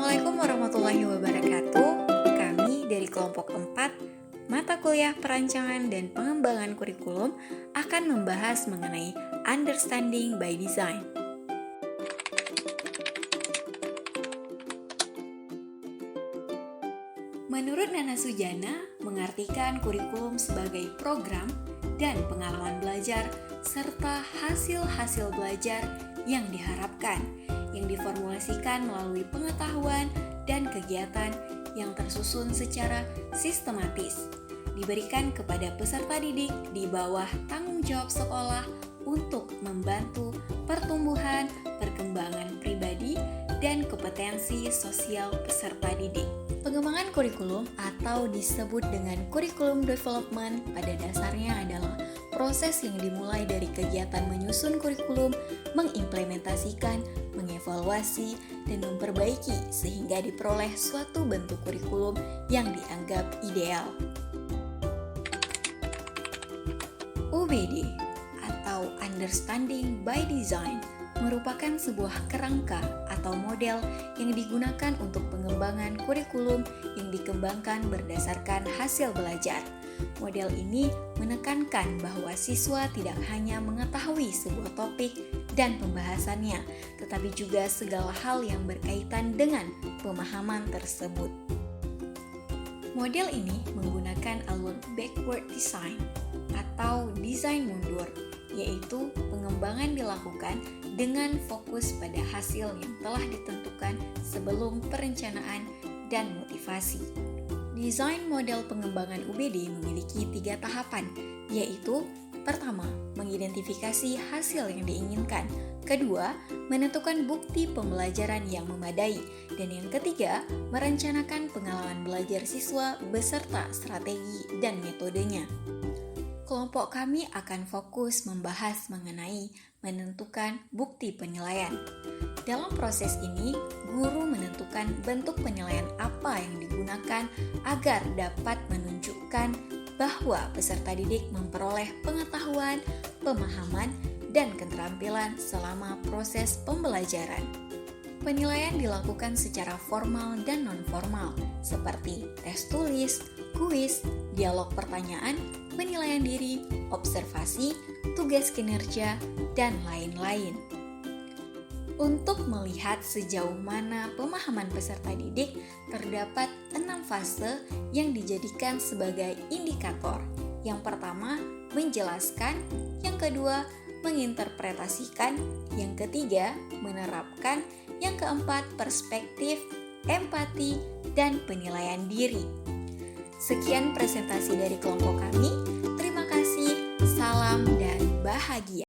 Assalamualaikum warahmatullahi wabarakatuh. Kami dari kelompok 4, mata kuliah perancangan dan pengembangan kurikulum akan membahas mengenai Understanding by Design. Menurut Nana Sujana, mengartikan kurikulum sebagai program dan pengalaman belajar serta hasil-hasil belajar yang diharapkan, yang diformulasikan melalui pengetahuan dan kegiatan yang tersusun secara sistematis, diberikan kepada peserta didik di bawah tanggung jawab sekolah untuk membantu pertumbuhan, perkembangan pribadi, dan kompetensi sosial peserta didik. Pengembangan kurikulum atau disebut dengan curriculum development pada dasarnya adalah proses yang dimulai dari kegiatan menyusun kurikulum, mengimplementasikan, mengevaluasi, dan memperbaiki sehingga diperoleh suatu bentuk kurikulum yang dianggap ideal. UBD atau Understanding by Design merupakan sebuah kerangka atau model yang digunakan untuk pengembangan kurikulum yang dikembangkan berdasarkan hasil belajar. Model ini menekankan bahwa siswa tidak hanya mengetahui sebuah topik dan pembahasannya, tetapi juga segala hal yang berkaitan dengan pemahaman tersebut. Model ini menggunakan alur backward design atau desain mundur, yaitu pengembangan dilakukan dengan fokus pada hasil yang telah ditentukan sebelum perencanaan dan motivasi. Desain model pengembangan UBD memiliki 3 tahapan, yaitu pertama, mengidentifikasi hasil yang diinginkan, kedua, menentukan bukti pembelajaran yang memadai, dan yang ketiga, merencanakan pengalaman belajar siswa beserta strategi dan metodenya. Kelompok kami akan fokus membahas mengenai menentukan bukti penilaian. Dalam proses ini, guru menentukan bentuk penilaian apa yang digunakan agar dapat menunjukkan bahwa peserta didik memperoleh pengetahuan, pemahaman, dan keterampilan selama proses pembelajaran. Penilaian dilakukan secara formal dan non-formal, seperti tes tulis, kuis, dialog pertanyaan, penilaian diri, observasi, tugas kinerja, dan lain-lain. Untuk melihat sejauh mana pemahaman peserta didik, terdapat 6 fase yang dijadikan sebagai indikator. Yang pertama, menjelaskan, yang kedua, menginterpretasikan, yang ketiga, menerapkan, yang keempat, perspektif, empati, dan penilaian diri. Sekian presentasi dari kelompok kami. Terima kasih, salam dan bahagia.